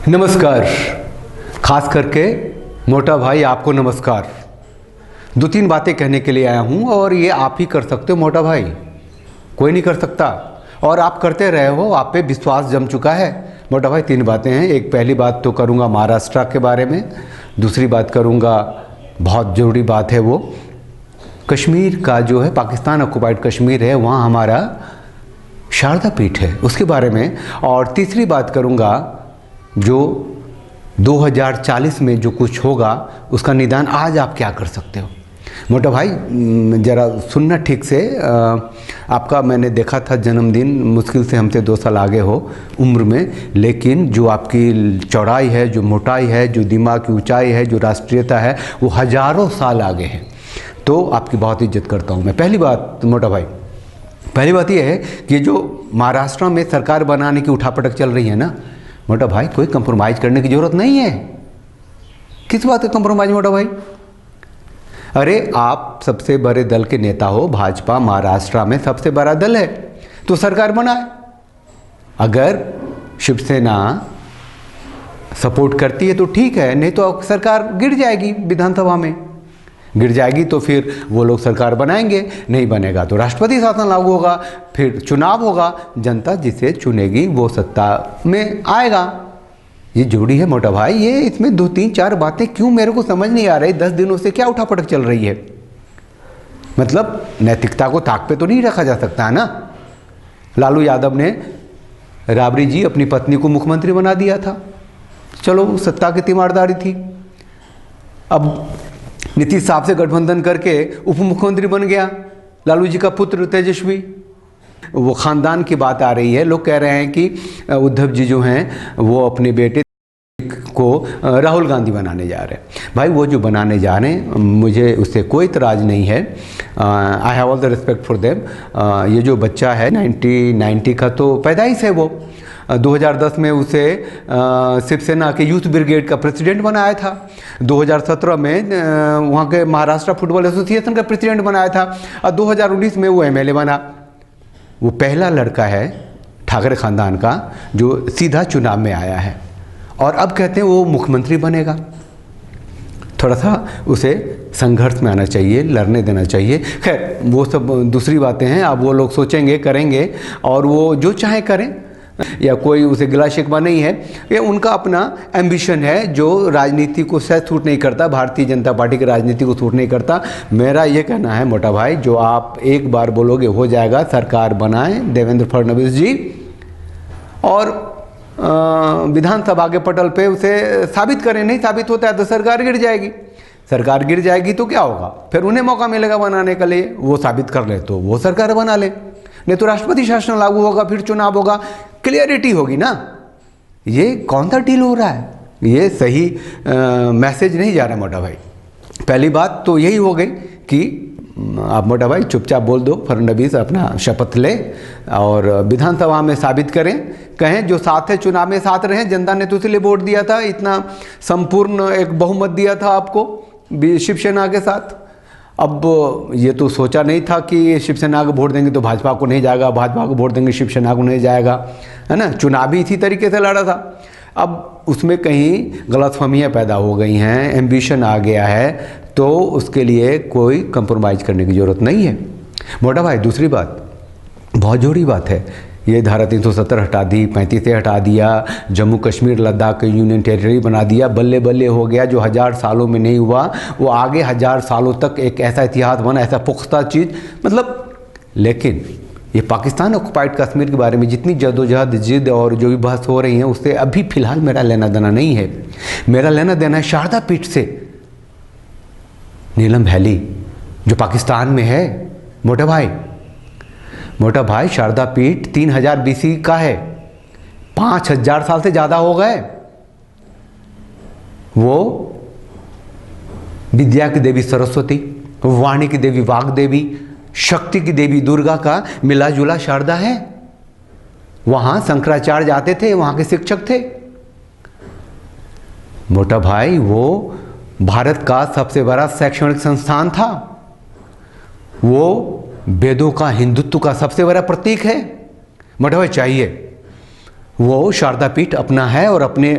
नमस्कार। खास करके मोटा भाई आपको नमस्कार। दो तीन बातें कहने के लिए आया हूँ और ये आप ही कर सकते हो मोटा भाई, कोई नहीं कर सकता। और आप करते रहे हो, आप पे विश्वास जम चुका है मोटा भाई। तीन बातें हैं। एक पहली बात तो करूँगा महाराष्ट्र के बारे में, दूसरी बात करूँगा, बहुत ज़रूरी बात है वो, कश्मीर का जो है पाकिस्तान ऑक्युपाइड कश्मीर है, वहाँ हमारा शारदा पीठ है, उसके बारे में। और तीसरी बात करूँगा जो 2040 में जो कुछ होगा उसका निदान आज आप क्या कर सकते हो। मोटा भाई ज़रा सुनना ठीक से। आपका मैंने देखा था जन्मदिन, मुश्किल से हमसे 2 साल आगे हो उम्र में, लेकिन जो आपकी चौड़ाई है, जो मोटाई है, जो दिमाग की ऊंचाई है, जो राष्ट्रीयता है, वो हज़ारों साल आगे है। तो आपकी बहुत इज्जत करता हूँ मैं। पहली बात मोटा भाई, पहली बात यह है कि जो महाराष्ट्र में सरकार बनाने की उठापटक चल रही है ना मोटा भाई, कोई कंप्रोमाइज़ करने की ज़रूरत नहीं है। किस बात का कंप्रोमाइज़ मोटा भाई? अरे आप सबसे बड़े दल के नेता हो, भाजपा महाराष्ट्र में सबसे बड़ा दल है, तो सरकार बनाए। अगर शिवसेना सपोर्ट करती है तो ठीक है, नहीं तो सरकार गिर जाएगी, विधानसभा में गिर जाएगी तो फिर वो लोग सरकार बनाएंगे, नहीं बनेगा तो राष्ट्रपति शासन लागू होगा, फिर चुनाव होगा, जनता जिसे चुनेगी वो सत्ता में आएगा। ये जरूरी है मोटा भाई। ये इसमें 2-3-4 बातें क्यों मेरे को समझ नहीं आ रही। 10 दिनों से क्या उठापटक चल रही है? मतलब नैतिकता को ताक पे तो नहीं रखा जा सकता है ना। लालू यादव ने राबड़ी जी अपनी पत्नी को मुख्यमंत्री बना दिया था, चलो सत्ता की तीमारदारी थी। अब नीतीश साहब से गठबंधन करके उप मुख्यमंत्री बन गया लालू जी का पुत्र तेजस्वी। वो ख़ानदान की बात आ रही है, लोग कह रहे हैं कि उद्धव जी जो हैं वो अपने बेटे को राहुल गांधी बनाने जा रहे हैं। भाई वो जो बनाने जा रहे हैं मुझे उससे कोई इतराज़ नहीं है, I have all the respect for them. ये जो बच्चा है 1990 का तो पैदाइश है, वो 2010 में उसे शिवसेना के यूथ ब्रिगेड का प्रेसिडेंट बनाया था, 2017 में वहाँ के महाराष्ट्र फुटबॉल एसोसिएशन का प्रेसिडेंट बनाया था, और 2019 में वो एमएलए बना। वो पहला लड़का है ठाकरे ख़ानदान का जो सीधा चुनाव में आया है, और अब कहते हैं वो मुख्यमंत्री बनेगा। थोड़ा सा उसे संघर्ष में आना चाहिए, लड़ने देना चाहिए। खैर वो सब दूसरी बातें हैं, अब वो लोग सोचेंगे, करेंगे, और वो जो चाहे करें, या कोई उसे गिला शिकवा नहीं है। ये उनका अपना एम्बिशन है जो राजनीति को शायद सूट नहीं करता, भारतीय जनता पार्टी की राजनीति को सूट नहीं करता। मेरा ये कहना है मोटा भाई, जो आप एक बार बोलोगे हो जाएगा, सरकार बनाएं देवेंद्र फडणवीस जी, और विधानसभा के पटल पे उसे साबित करें। नहीं साबित होता है तो सरकार गिर जाएगी। सरकार गिर जाएगी तो क्या होगा? फिर उन्हें मौका मिलेगा बनाने के लिए, वो साबित कर ले तो वो सरकार बना ले, नहीं तो राष्ट्रपति शासन लागू होगा, फिर चुनाव होगा, क्लियरिटी होगी ना। ये कौन सा डील हो रहा है? ये सही मैसेज नहीं जा रहा मोटा भाई। पहली बात तो यही हो गई कि आप मोटा भाई चुपचाप बोल दो, फडणवीस अपना शपथ ले और विधानसभा में साबित करें, कहें जो साथ है चुनाव में साथ रहें। जनता ने तो इसलिए वोट दिया था, इतना संपूर्ण एक बहुमत दिया था आपको शिवसेना के साथ। अब ये तो सोचा नहीं था कि शिवसेना को वोट देंगे तो भाजपा को नहीं जाएगा, भाजपा को वोट देंगे शिवसेना को नहीं जाएगा, है ना। चुनाव भी इसी तरीके से लड़ा था। अब उसमें कहीं गलतफहमियाँ पैदा हो गई हैं, एम्बिशन आ गया है, तो उसके लिए कोई कंप्रोमाइज़ करने की ज़रूरत नहीं है मोटा भाई। दूसरी बात बहुत ज़रूरी बात है, ये धारा 370 हटा दी, 35 हटा दिया, जम्मू कश्मीर लद्दाख को यूनियन टेरिटरी बना दिया, बल्ले बल्ले हो गया। जो 1000 सालों में नहीं हुआ वो आगे 1000 सालों तक एक ऐसा इतिहास बना, ऐसा पुख्ता चीज़, मतलब। लेकिन ये पाकिस्तान ऑक्युपाइड कश्मीर के बारे में जितनी जदोजहद जिद और जो भी बहस हो रही है उससे अभी फ़िलहाल मेरा लेना देना नहीं है। मेरा लेना देना है शारदा पीठ से, नीलम वैली जो पाकिस्तान में है मोटा भाई। मोटा भाई शारदा पीठ 3000 BC का है, 5000 साल से ज़्यादा हो गए। वो विद्या की देवी सरस्वती, वाणी की देवी वाग्देवी, शक्ति की देवी दुर्गा का मिला जुला शारदा है। वहाँ शंकराचार्य जाते थे, वहाँ के शिक्षक थे मोटा भाई। वो भारत का सबसे बड़ा शैक्षणिक संस्थान था, वो वेदों का, हिंदुत्व का सबसे बड़ा प्रतीक है मोटा भाई। चाहिए वो शारदा पीठ अपना है और अपने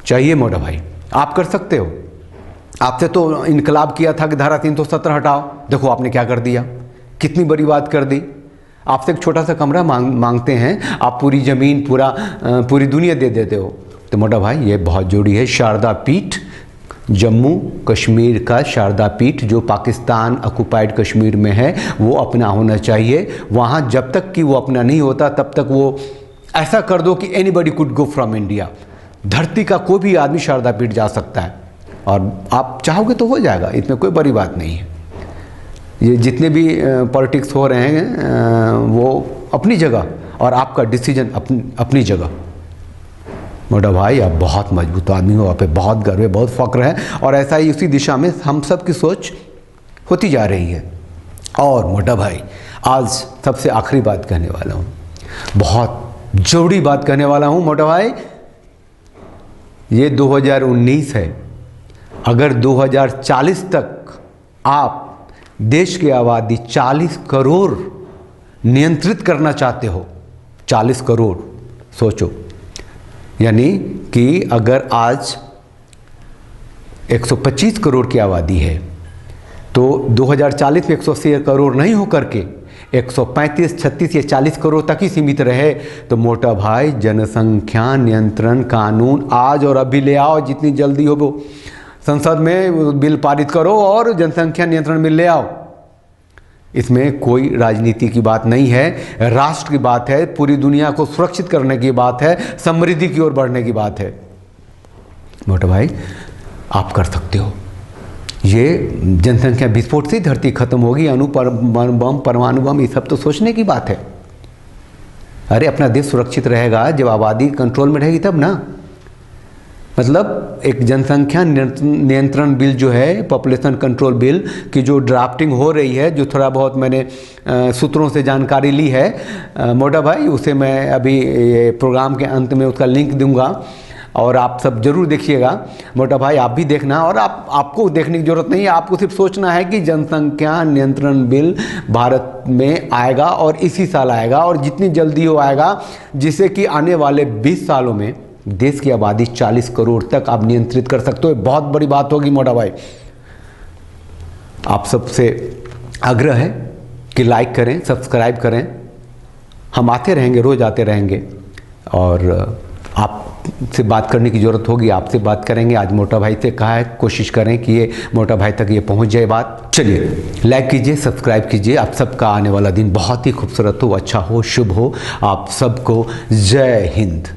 चाहिए मोटा भाई, आप कर सकते हो। आपसे तो इनकलाब किया था कि धारा 370 हटाओ, देखो आपने क्या कर दिया, कितनी बड़ी बात कर दी। आपसे एक छोटा सा कमरा मांगते हैं, आप पूरी ज़मीन पूरी दुनिया दे देते हो। तो मोटा भाई ये बहुत जरूरी है। शारदा पीठ, जम्मू कश्मीर का शारदा पीठ जो पाकिस्तान ऑक्युपाइड कश्मीर में है, वो अपना होना चाहिए। वहाँ जब तक कि वो अपना नहीं होता तब तक वो ऐसा कर दो कि anybody could go from India, धरती का कोई भी आदमी शारदा पीठ जा सकता है, और आप चाहोगे तो हो जाएगा, इसमें कोई बड़ी बात नहीं है। ये जितने भी पॉलिटिक्स हो रहे हैं वो अपनी जगह, और आपका डिसीजन अपनी जगह। मोटा भाई आप बहुत मजबूत आदमी हो, आप पे बहुत गर्व है, बहुत फ़ख्र है, और ऐसा ही उसी दिशा में हम सब की सोच होती जा रही है। और मोटा भाई आज सबसे आखिरी बात कहने वाला हूँ, बहुत जरूरी बात कहने वाला हूँ मोटा भाई। ये 2019 है, अगर 2040 तक आप देश की आबादी 40 करोड़ नियंत्रित करना चाहते हो, 40 करोड़ सोचो, यानी कि अगर आज 125 करोड़ की आबादी है तो 2040 में 180 करोड़ नहीं हो करके 135, 36 या 40 करोड़ तक ही सीमित रहे, तो मोटा भाई जनसंख्या नियंत्रण कानून आज और अभी ले आओ, जितनी जल्दी हो वो संसद में बिल पारित करो और जनसंख्या नियंत्रण बिल ले आओ। इसमें कोई राजनीति की बात नहीं है, राष्ट्र की बात है, पूरी दुनिया को सुरक्षित करने की बात है, समृद्धि की ओर बढ़ने की बात है। मोटा भाई आप कर सकते हो। ये जनसंख्या विस्फोट से धरती खत्म होगी, अणु बम, परमाणु बम, ये सब तो सोचने की बात है। अरे अपना देश सुरक्षित रहेगा जब आबादी कंट्रोल में रहेगी तब ना। मतलब एक जनसंख्या नियंत्रण बिल जो है, पॉपुलेशन कंट्रोल बिल की जो ड्राफ्टिंग हो रही है, जो थोड़ा बहुत मैंने सूत्रों से जानकारी ली है मोटा भाई, उसे मैं अभी ये प्रोग्राम के अंत में उसका लिंक दूंगा, और आप सब जरूर देखिएगा। मोटा भाई आप भी देखना, और आपको देखने की ज़रूरत नहीं है, आपको सिर्फ सोचना है कि जनसंख्या नियंत्रण बिल भारत में आएगा और इसी साल आएगा, और जितनी जल्दी हो आएगा, जिससे कि आने वाले 20 सालों में देश की आबादी 40 करोड़ तक आप नियंत्रित कर सकते हो। बहुत बड़ी बात होगी मोटा भाई। आप सबसे आग्रह है कि लाइक करें, सब्सक्राइब करें, हम आते रहेंगे, रोज़ आते रहेंगे, और आपसे बात करने की ज़रूरत होगी, आपसे बात करेंगे। आज मोटा भाई से कहा है, कोशिश करें कि ये मोटा भाई तक ये पहुंच जाए बात। चलिए लाइक कीजिए, सब्सक्राइब कीजिए। आप सबका आने वाला दिन बहुत ही खूबसूरत हो, अच्छा हो, शुभ हो। आप सबको जय हिंद।